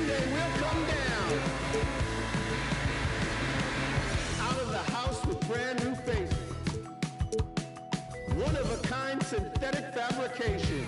day will come down. Out of the house with brand new faces. One of a kind synthetic fabrication.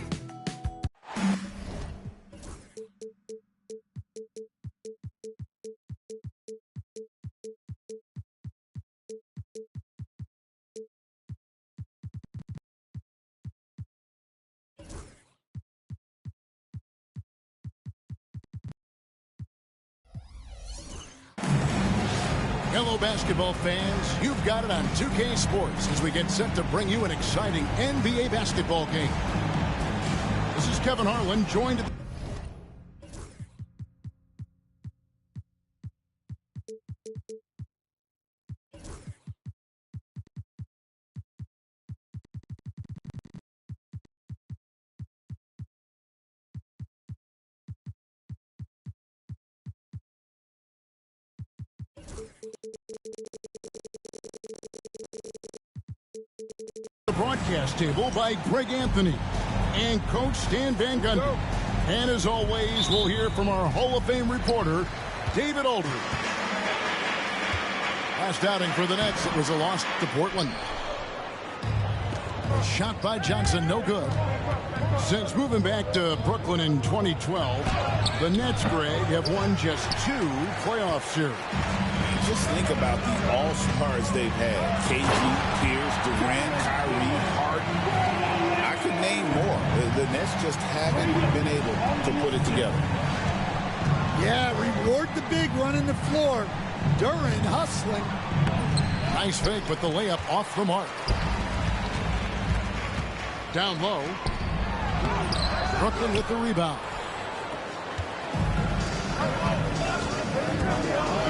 Hello, basketball fans. You've got it on 2K Sports as we get set to bring you an exciting NBA basketball game. This is Kevin Harlan, joined at the broadcast table by Greg Anthony and Coach Stan Van Gundy. And as always, we'll hear from our Hall of Fame reporter, David Aldridge. Last outing for the Nets, it was a loss to Portland. A shot by Johnson, no good. Since moving back to Brooklyn in 2012, the Nets, Greg, have won just 2 playoff series. Just think about the all-stars they've had. KG, Pierce, Durant, Kyrie, Harden. I could name more. The Nets just haven't been able to put it together. Yeah, reward the big running the floor. Durant hustling. Nice fake, but the layup off the mark. Down low. Brooklyn with the rebound.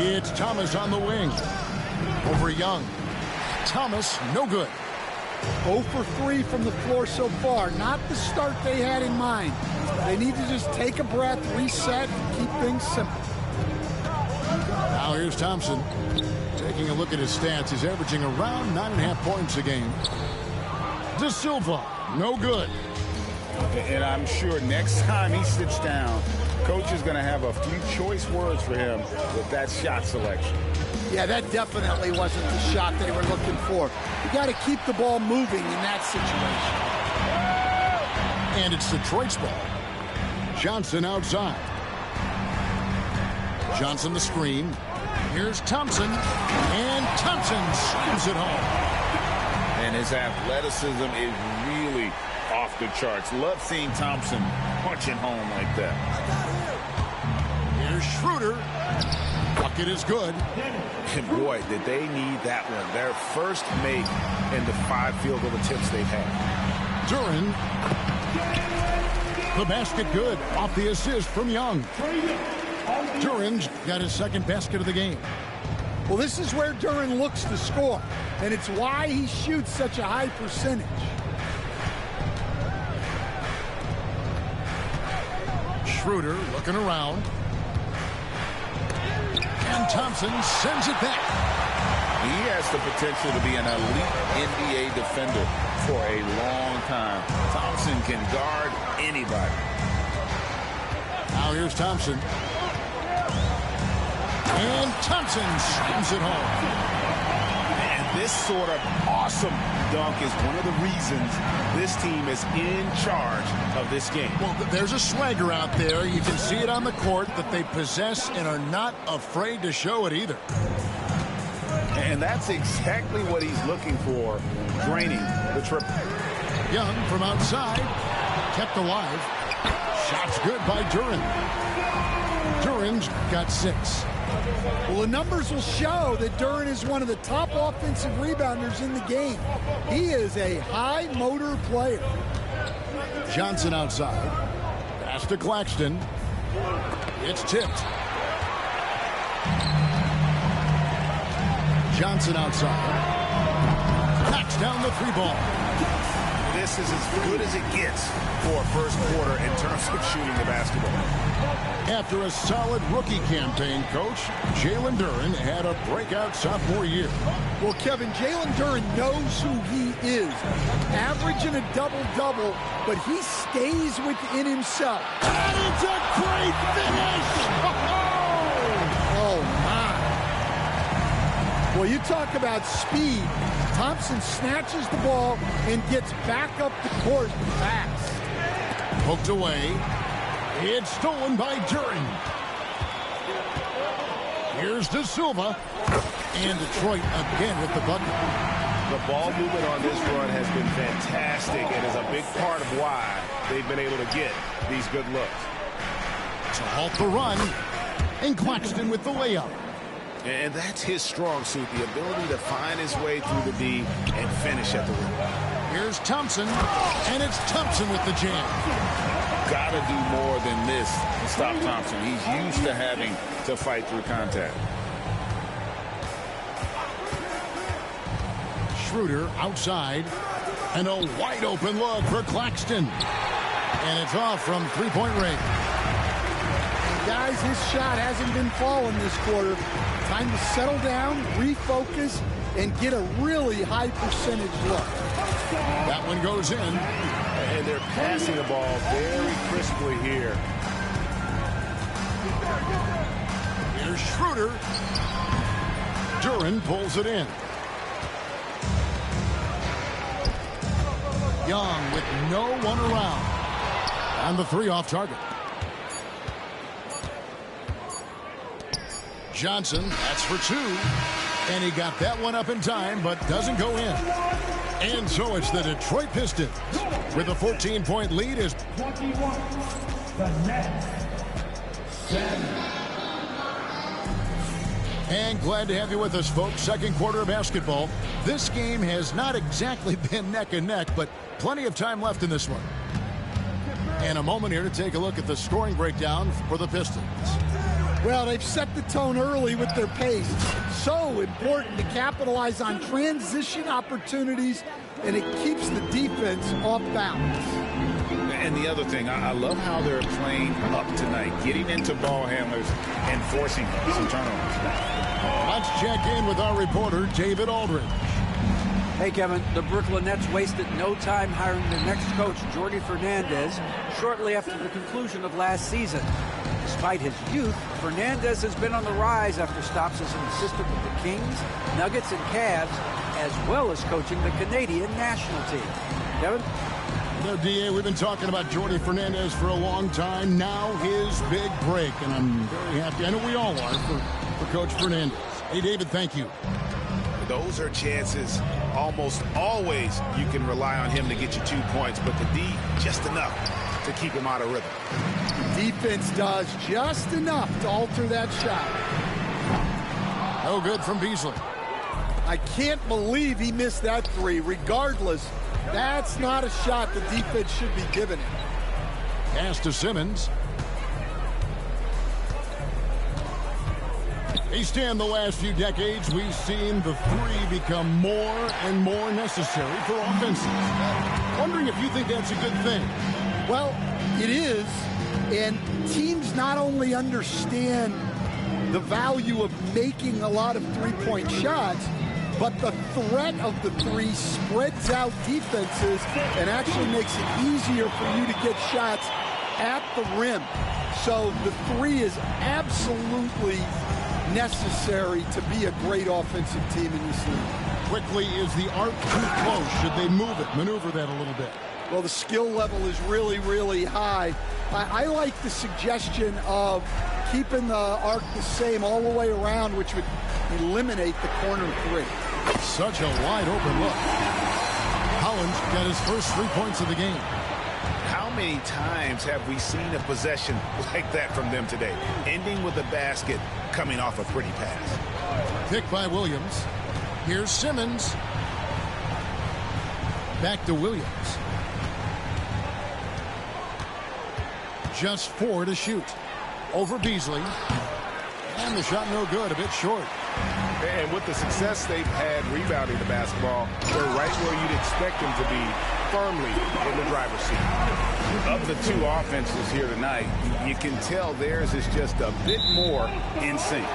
It's Thomas on the wing. Over Young. Thomas, no good. 0 for 3 from the floor so far. Not the start they had in mind. They need to just take a breath, reset, and keep things simple. Now here's Thompson. Taking a look at his stats, he's averaging around 9.5 points a game. De Silva, no good. And I'm sure next time he sits down, Coach is going to have a few choice words for him with that shot selection. Yeah, that definitely wasn't the shot they were looking for. You got to keep the ball moving in that situation. And it's Detroit's ball. Johnson outside. Johnson the screen. Here's Thompson. And Thompson slams it home. And his athleticism is really off the charts. Love seeing Thompson punching home like that. Here's Schroeder. Bucket is good. And boy, did they need that one. Their first make in the 5 field goal attempts they've had. Duran. The basket good. Off the assist from Young. Duran's got his second basket of the game. Well, this is where Duran looks to score, and it's why he shoots such a high percentage. Schroeder looking around. And Thompson sends it back. He has the potential to be an elite NBA defender for a long time. Thompson can guard anybody. Now here's Thompson. And Thompson slams it home. And this sort of awesome dunk is one of the reasons this team is in charge of this game. Well, there's a swagger out there. You can see it on the court that they possess and are not afraid to show it either. And that's exactly what he's looking for, draining the triple. Young from outside, kept alive. Shot's good by Duran. Duran's got 6. Well, the numbers will show that Duran is one of the top offensive rebounders in the game. He is a high-motor player. Johnson outside. Pass to Claxton. It's tipped. Johnson outside. Knocks down the 3 ball. This is as good as it gets for a first quarter in terms of shooting the basketball. After a solid rookie campaign, Coach, Jalen Duren had a breakout sophomore year. Well, Kevin, Jalen Duren knows who he is. Averaging a double-double, but he stays within himself. And it's a great finish! Oh, my. Well, you talk about speed. Thompson snatches the ball and gets back up the court fast. Poked away. It's stolen by Duren. Here's De Silva. And Detroit again with the bucket. The ball movement on this run has been fantastic and is a big part of why they've been able to get these good looks. To halt the run. And Claxton with the layup. And that's his strong suit, the ability to find his way through the D and finish at the rim. Here's Thompson. And it's Thompson with the jam. Got to do more than this to stop Thompson. He's used to having to fight through contact. Schroeder outside. And a wide open look for Claxton. And it's off from three-point range. Guys, his shot hasn't been falling this quarter. Time to settle down, refocus, and get a really high percentage look. That one goes in. And they're passing the ball very crisply here. Here's Schroeder. Duren pulls it in. Young with no one around. And the three off target. Johnson, that's for two. And he got that one up in time, but doesn't go in. And so it's the Detroit Pistons with a 14-point lead as 21. The Nets. 7. And glad to have you with us, folks. Second quarter of basketball. This game has not exactly been neck and neck, but plenty of time left in this one. And a moment here to take a look at the scoring breakdown for the Pistons. Well, they've set the tone early with their pace. So important to capitalize on transition opportunities, and it keeps the defense off balance. And the other thing, I love how they're playing up tonight, getting into ball handlers and forcing some turnovers. Let's check in with our reporter, David Aldridge. Hey, Kevin, the Brooklyn Nets wasted no time hiring their next coach, Jordi Fernandez, shortly after the conclusion of last season. Despite his youth, Fernandez has been on the rise after stops as an assistant with the Kings, Nuggets, and Cavs, as well as coaching the Canadian national team. Kevin? You know, DA, we've been talking about Jordi Fernandez for a long time. Now his big break, and I'm very happy. I know we all are for Coach Fernandez. Hey, David, thank you. Those are chances. Almost always you can rely on him to get you 2 points, but the D, just enough to keep him out of rhythm. Defense does just enough to alter that shot. No good from Beasley. I can't believe he missed that three. Regardless, that's not a shot the defense should be giving him. Pass to Simmons. East End, the last few decades, we've seen the three become more and more necessary for offenses. Wondering if you think that's a good thing. Well, it is, and teams not only understand the value of making a lot of three-point shots, but the threat of the three spreads out defenses and actually makes it easier for you to get shots at the rim. So the three is absolutely necessary to be a great offensive team in this league. Quickly, is the arc too close? Should they move it, maneuver that a little bit? Well, the skill level is really, really high. I like the suggestion of keeping the arc the same all the way around, which would eliminate the corner three. Such a wide open look. Collins got his first 3 points of the game. How many times have we seen a possession like that from them today? Ending with a basket, coming off a pretty pass. Pick by Williams. Here's Simmons. Back to Williams. Just 4 to shoot. Over Beasley. And the shot no good, a bit short. And with the success they've had rebounding the basketball, they're right where you'd expect them to be firmly in the driver's seat. Of the two offenses here tonight, you can tell theirs is just a bit more in sync.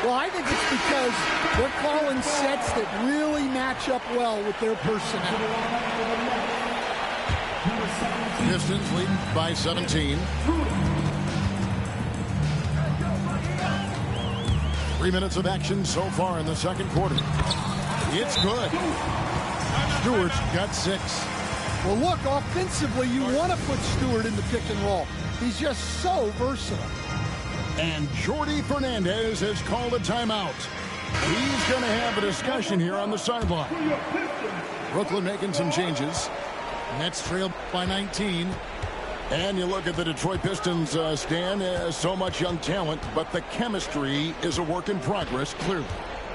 Well, I think it's because they're calling sets that really match up well with their personnel. Pistons leading by 17. 3 minutes of action so far in the second quarter. It's good. Stewart's got 6. Well, look, offensively, you want to put Stewart in the pick and roll. He's just so versatile. And Jordi Fernandez has called a timeout. He's going to have a discussion here on the sideline. Brooklyn making some changes. Nets trail by 19. And you look at the Detroit Pistons, Stan, so much young talent, but the chemistry is a work in progress, clearly.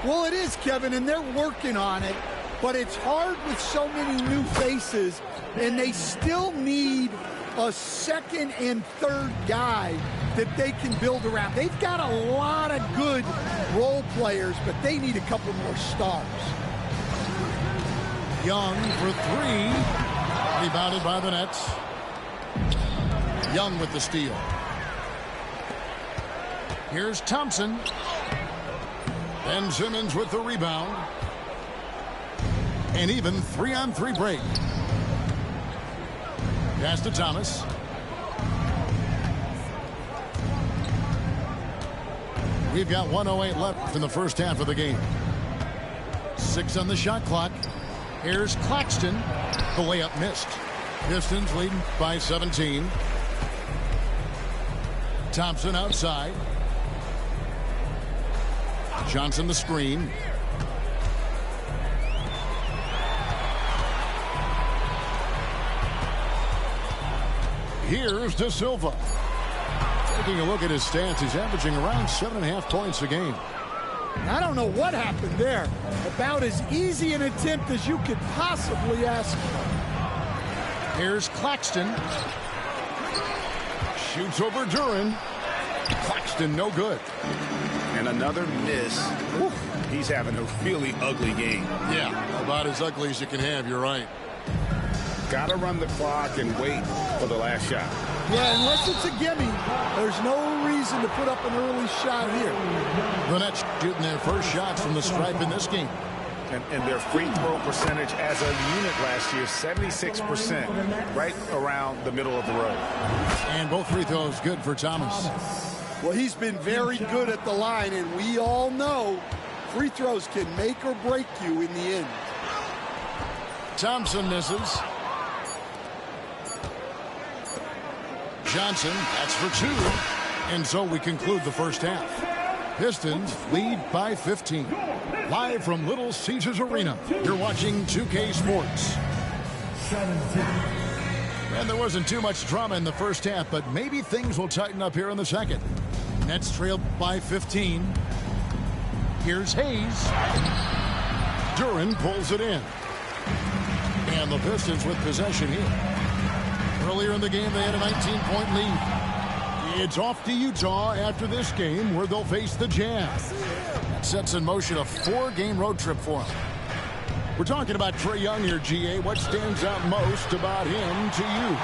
Well, it is, Kevin, and they're working on it. But it's hard with so many new faces, and they still need a second and third guy that they can build around. They've got a lot of good role players, but they need a couple more stars. Young for 3. Rebounded by the Nets. Young with the steal. Here's Thompson. Ben Simmons with the rebound. And even 3-on-3 break. Pass to Thomas. We've got 1:08 left in the first half of the game. 6 on the shot clock. Here's Claxton. The layup missed. Pistons leading by 17. Thompson outside. Johnson the screen. Here's De Silva. Taking a look at his stats, he's averaging around 7.5 points a game. I don't know what happened there. About as easy an attempt as you could possibly ask for. Here's Claxton. Shoots over Duran. Claxton no good. And another miss. Whew. He's having a really ugly game. Yeah, about as ugly as you can have, you're right. Got to run the clock and wait for the last shot. Yeah, unless it's a gimme, there's no reason to put up an early shot here. The Nets shooting their first shots from the stripe in this game. And their free throw percentage as a unit last year, 76%, right around the middle of the road. And both free throws good for Thomas. Well, he's been very good at the line, and we all know free throws can make or break you in the end. Thompson misses. Johnson, that's for 2. And so we conclude the first half. Pistons lead by 15. Live from Little Caesars Arena, you're watching 2K Sports. And there wasn't too much drama in the first half, but maybe things will tighten up here in the second. Nets trailed by 15. Here's Hayes. Duran pulls it in. And the Pistons with possession here. Earlier in the game, they had a 19-point lead. It's off to Utah after this game, where they'll face the Jazz. That sets in motion a 4-game road trip for them. We're talking about Trae Young here, GA. What stands out most about him to you?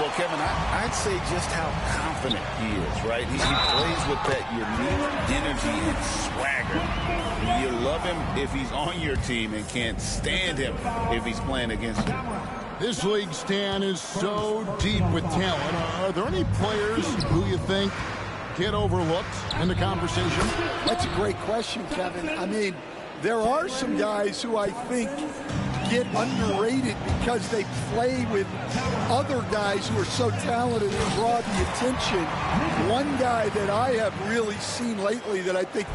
Well, Kevin, I'd say just how confident he is, right? He plays with that unique energy and swagger. You love him if he's on your team and can't stand him if he's playing against you. This league, Stan, is so deep with talent. Are there any players who you think get overlooked in the conversation? That's a great question, Kevin. I mean, there are some guys who I think get underrated because they play with other guys who are so talented and draw the attention. One guy that I have really seen lately that I think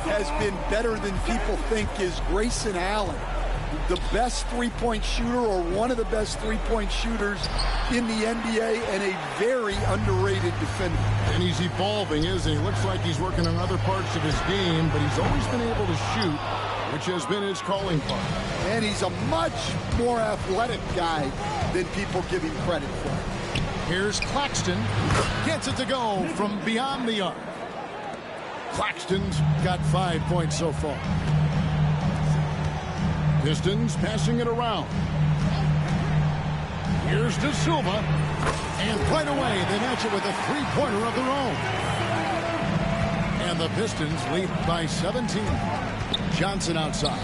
has been better than people think is Grayson Allen. The best three-point shooter, or one of the best three-point shooters in the NBA, and a very underrated defender. And he's evolving, isn't he? Looks like he's working on other parts of his game, but he's always been able to shoot, which has been his calling card. And he's a much more athletic guy than people give him credit for. Here's Claxton. Gets it to go from beyond the arc. Claxton's got 5 points so far. Pistons passing it around. Here's De Silva. And right away, they match it with a three-pointer of their own. And the Pistons lead by 17. Johnson outside.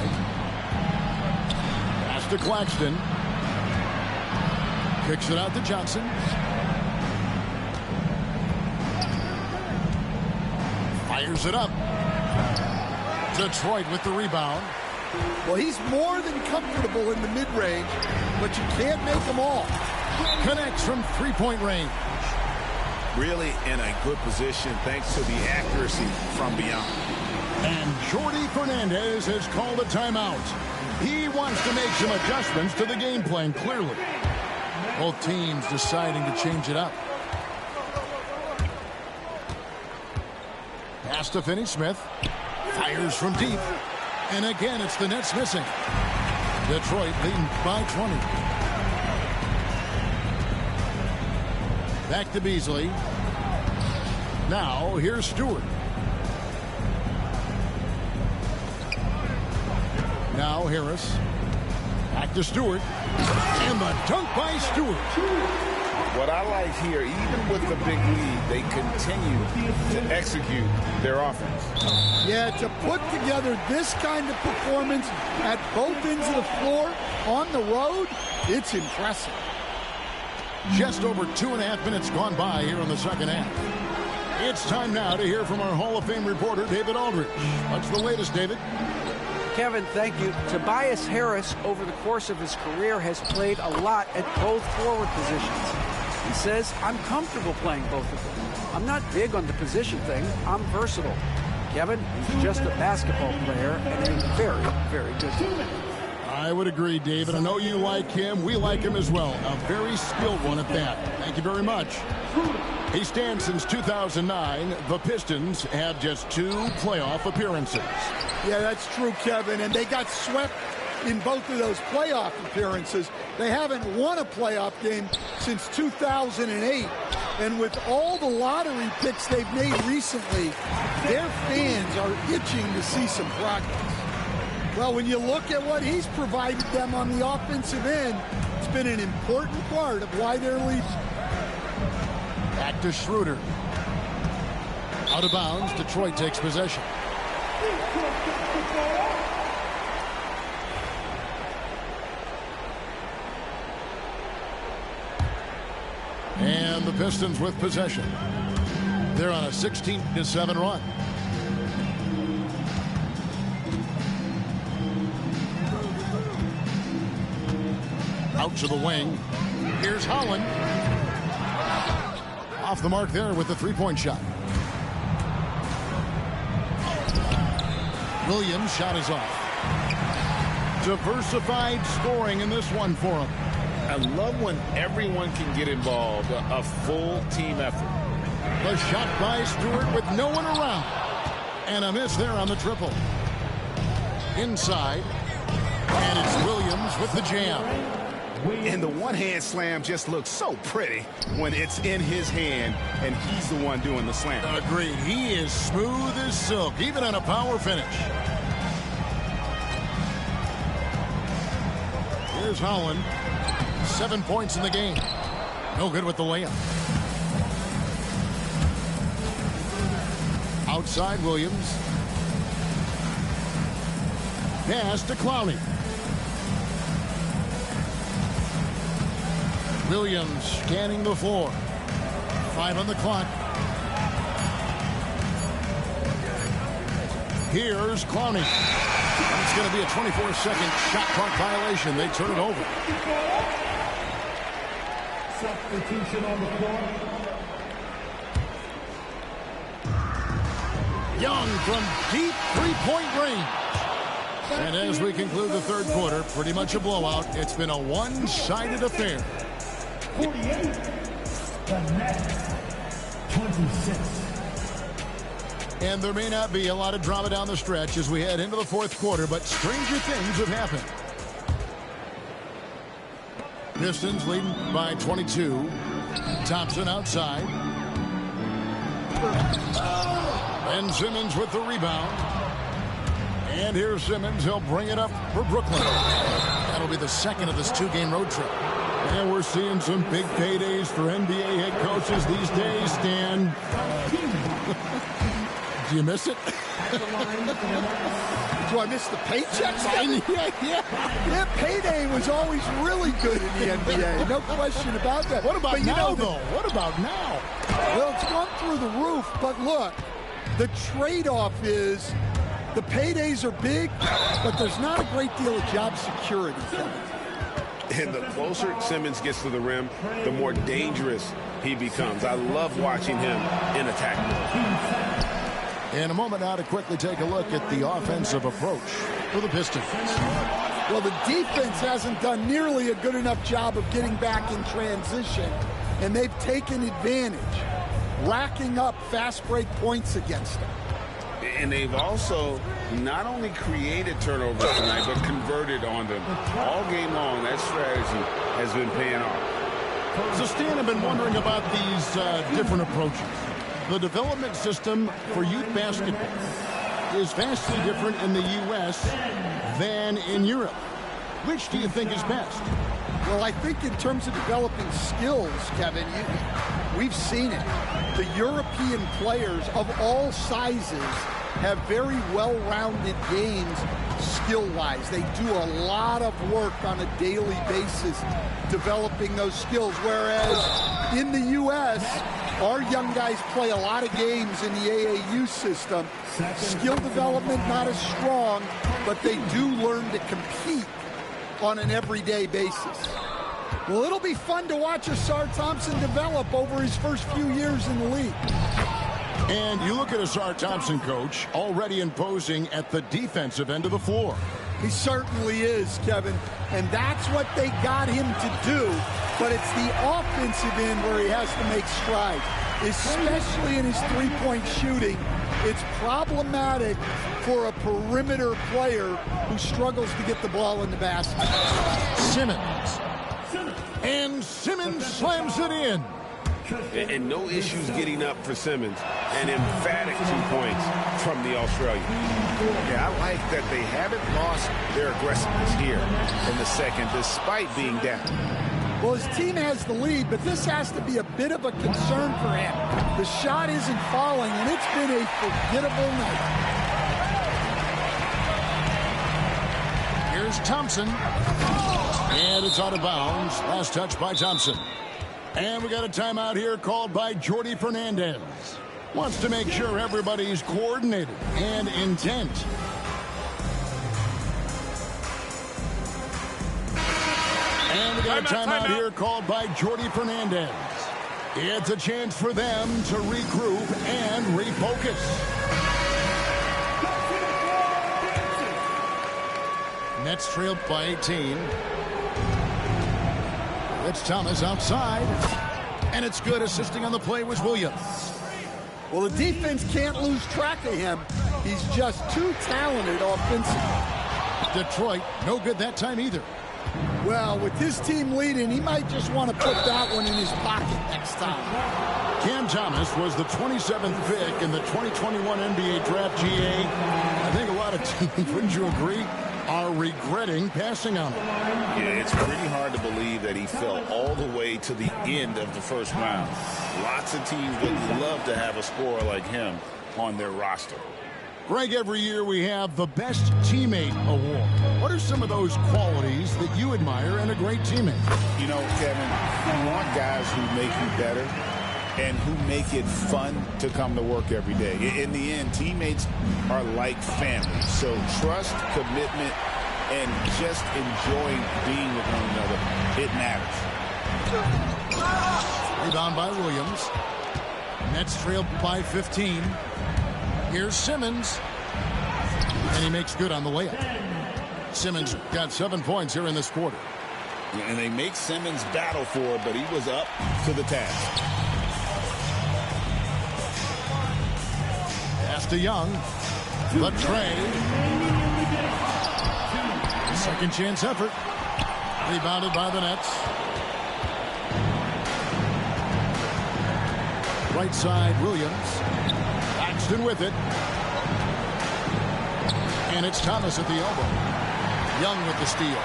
Pass to Claxton. Kicks it out to Johnson. Fires it up. Detroit with the rebound. Well, he's more than comfortable in the mid-range, but you can't make them all. Connects from three-point range. Really in a good position thanks to the accuracy from beyond. And Jordi Fernandez has called a timeout. He wants to make some adjustments to the game plan, clearly. Both teams deciding to change it up. Pass to Finney-Smith. Fires from deep. And again, it's the Nets missing. Detroit leading by 20. Back to Beasley. Now, here's Stewart. Now, Harris. Back to Stewart. And the dunk by Stewart. What I like here, even with the big lead, they continue to execute their offense. Yeah, to put together this kind of performance at both ends of the floor on the road, it's impressive. Just over 2.5 minutes gone by here in the second half. It's time now to hear from our Hall of Fame reporter, David Aldridge. What's the latest, David? Kevin, thank you. Tobias Harris, over the course of his career, has played a lot at both forward positions. He says, I'm comfortable playing both of them. I'm not big on the position thing. I'm versatile. Kevin, he's just a basketball player and a very, very good teammate. I would agree, David. I know you like him. We like him as well. A very skilled one at that. Thank you very much. He stands since 2009. The Pistons have just 2 playoff appearances. Yeah, that's true, Kevin. And they got swept in both of those playoff appearances. They haven't won a playoff game since 2008. And with all the lottery picks they've made recently, their fans are itching to see some progress. Well, when you look at what he's provided them on the offensive end, it's been an important part of why they're leading. Back to Schroeder. Out of bounds. Detroit takes possession. And the Pistons with possession. They're on a 16-7 run. Out to the wing. Here's Holland. Off the mark there with the three-point shot. Williams' shot is off. Diversified scoring in this one for him. I love when everyone can get involved, a full team effort. The shot by Stewart with no one around. And a miss there on the triple. Inside. And it's Williams with the jam. And the one-hand slam just looks so pretty when it's in his hand and he's the one doing the slam. Agreed. He is smooth as silk, even on a power finish. Here's Holland. 7 points in the game. No good with the layup. Outside Williams. Pass to Clowney. Williams scanning the floor. 5 on the clock. Here's Clowney. It's going to be a 24-second shot clock violation. They turn it over. Substitution on the floor. Young from deep three-point range. And as we conclude the third quarter, pretty much a blowout. It's been a one-sided affair. 48. The Nets. 26. And there may not be a lot of drama down the stretch as we head into the fourth quarter, but stranger things have happened. Pistons leading by 22. Thompson outside. Ben Simmons with the rebound. And here's Simmons. He'll bring it up for Brooklyn. That'll be the second of this 2-game road trip. And we're seeing some big paydays for NBA head coaches these days, Stan. Do you miss it? Do I miss the paychecks? Yeah, payday was always really good in the NBA. No question about that. What about now, though? What about now? Well, it's gone through the roof, but look, the trade-off is the paydays are big, but there's not a great deal of job security. And the closer Simmons gets to the rim, the more dangerous he becomes. I love watching him in attack mode. In a moment now to quickly take a look at the offensive approach for the Pistons. Well, the defense hasn't done nearly a good enough job of getting back in transition, and they've taken advantage, racking up fast break points against them. And they've also not only created turnovers tonight, but converted on them. All game long, that strategy has been paying off. So, Stan, I've been wondering about these different approaches. The development system for youth basketball is vastly different in the U.S. than in Europe. Which do you think is best? Well, I think in terms of developing skills, Kevin, we've seen it. The European players of all sizes have very well-rounded games skill-wise. They do a lot of work on a daily basis developing those skills, whereas in the U.S., our young guys play a lot of games in the AAU system. Skill development not as strong, but they do learn to compete on an everyday basis. Well, it'll be fun to watch Asar Thompson develop over his first few years in the league. And you look at Asar Thompson, Coach, already imposing at the defensive end of the floor. He certainly is, Kevin, and that's what they got him to do, but it's the offensive end where he has to make strides, especially in his three-point shooting. It's problematic for a perimeter player who struggles to get the ball in the basket. Simmons. And Simmons slams it in. And no issues getting up for Simmons. An emphatic 2 points from the Australian. Yeah, I like that they haven't lost their aggressiveness here in the second, despite being down. Well, his team has the lead, but this has to be a bit of a concern for him. The shot isn't falling, and it's been a forgettable night. Here's Thompson. And it's out of bounds. Last touch by Thompson. And we got a timeout here called by Jordi Fernandez. Wants to make sure everybody's coordinated and intent. And we got a timeout here called by Jordi Fernandez. It's a chance for them to regroup and refocus. Nets trailed by 18. It's Thomas outside. And it's good. Assisting on the play was Williams. Well, the defense can't lose track of him. He's just too talented offensively. Detroit, no good that time either. Well, with his team leading, he might just want to put that one in his pocket next time. Cam Thomas was the 27th pick in the 2021 NBA Draft. GA. I think a lot of teams, wouldn't you agree, are regretting passing on him. Yeah, it's pretty hard to believe that he fell all the way to the end of the first round. Lots of teams would love to have a scorer like him on their roster. Greg, every year we have the Best Teammate Award. What are some of those qualities that you admire in a great teammate? You know, Kevin, you want guys who make you better and who make it fun to come to work every day. In the end, teammates are like family. So trust, commitment, and just enjoying being with one another, it matters. Rebound by Williams. Nets trailed by 15. Here's Simmons. And he makes good on the layup. Simmons got 7 points here in this quarter. And they make Simmons battle for it, but he was up to the task. Pass to Young. The trade. Second chance effort. Rebounded by the Nets. Right side, Williams. Paxton with it. And it's Thomas at the elbow. Young with the steal.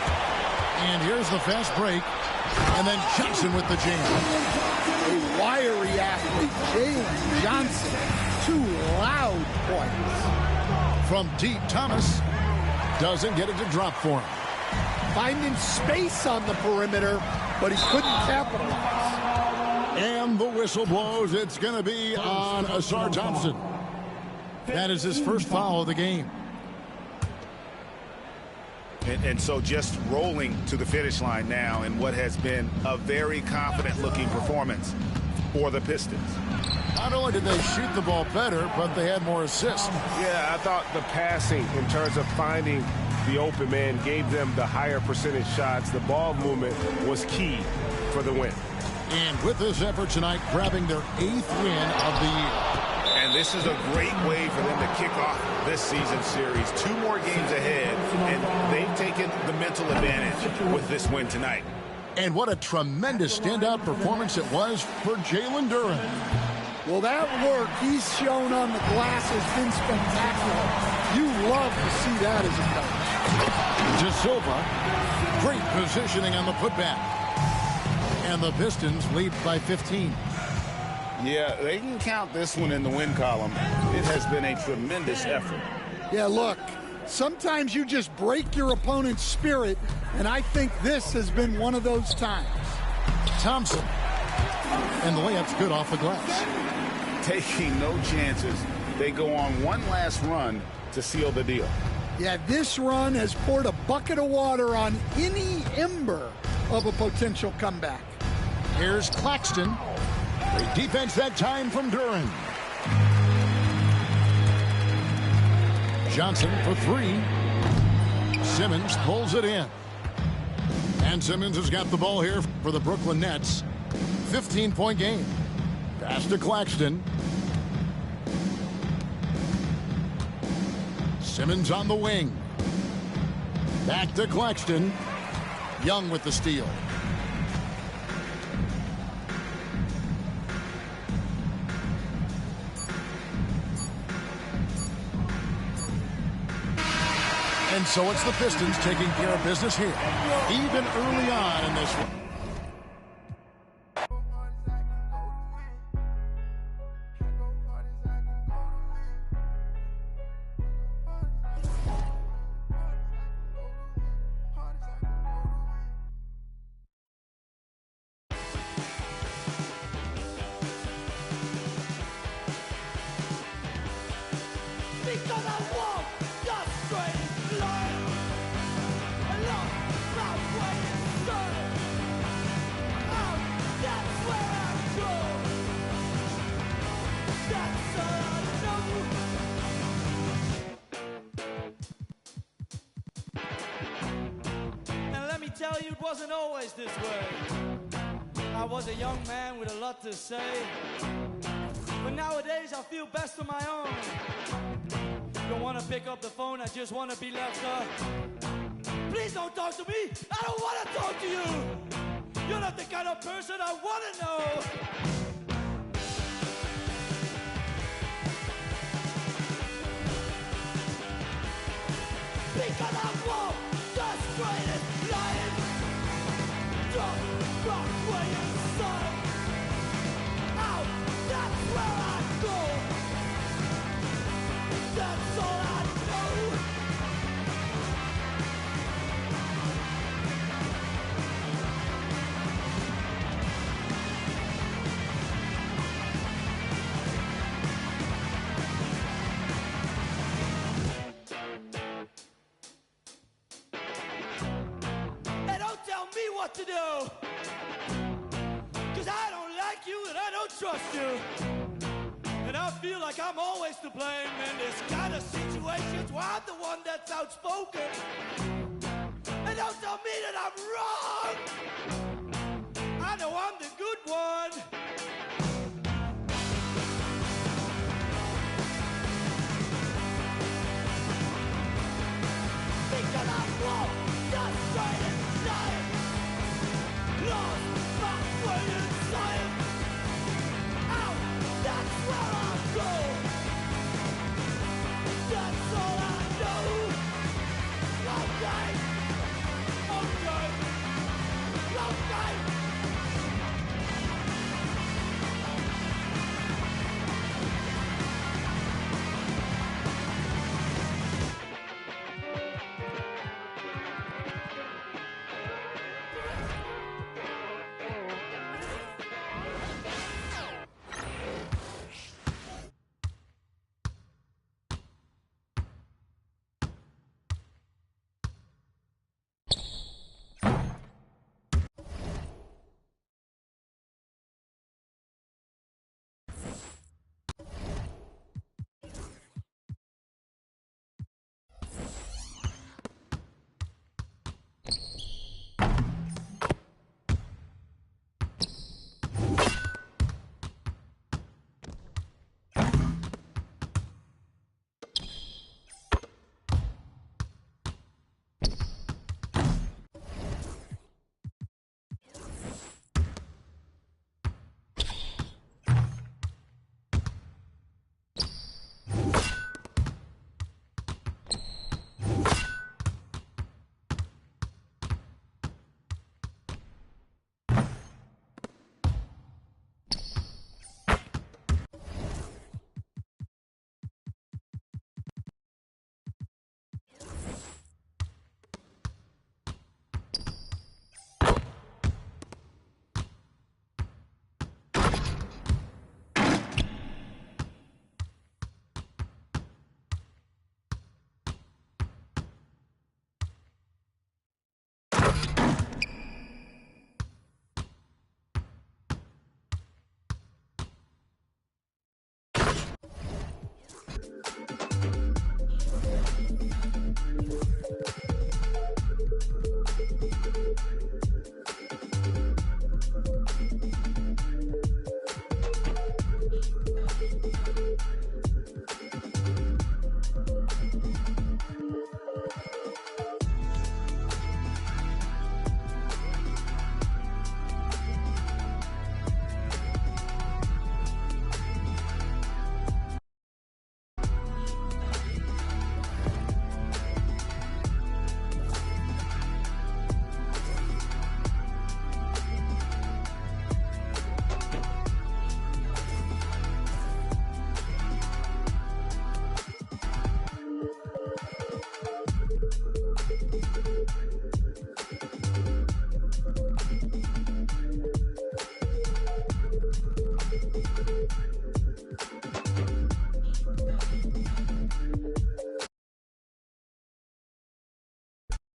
And here's the fast break. And then Johnson with the jam. A wiry athlete, Jalen Johnson. 2 loud points. From deep, Thomas doesn't get it to drop for him. Finding space on the perimeter, but he couldn't capitalize. And the whistle blows. It's going to be on Asar Thompson. That is his first foul of the game. And so just rolling to the finish line now in what has been a very confident-looking performance for the Pistons. Not only did they shoot the ball better, but they had more assists. Yeah, I thought the passing in terms of finding the open man gave them the higher percentage shots. The ball movement was key for the win. And with this effort tonight, grabbing their 8th win of the year. And this is a great way for them to kick off this season series. 2 more games ahead, and they've taken the mental advantage with this win tonight. And what a tremendous standout performance it was for Jalen Duren. Well, that work he's shown on the glass has been spectacular. You love to see that as a coach. De Silva, great positioning on the putback. And the Pistons lead by 15. Yeah, they can count this one in the win column. It has been a tremendous effort. Yeah, look, sometimes you just break your opponent's spirit, and I think this has been one of those times. Thompson. And the layup's good off the glass. Taking no chances. They go on one last run to seal the deal. Yeah, this run has poured a bucket of water on any ember of a potential comeback. Here's Claxton. Great defense that time from Duren. Johnson for 3. Simmons pulls it in. And Simmons has got the ball here for the Brooklyn Nets. 15-point game. Pass to Claxton. Simmons on the wing. Back to Claxton. Young with the steal. And so it's the Pistons taking care of business here, even early on in this one. Tell you it wasn't always this way. I was a young man with a lot to say, but nowadays I feel best on my own. Don't want to pick up the phone, I just want to be left up. Please don't talk to me, I don't want to talk to you. You're not the kind of person I want to know. Because I want the straightest line. Don't rock where you son. Out, that's where I go. That's all I know. And don't tell me what to do. Cause I don't like you and I don't trust you. And I feel like I'm always to blame in this kind of situations where I'm the one that's outspoken. And don't tell me that I'm wrong. I know I'm the good one.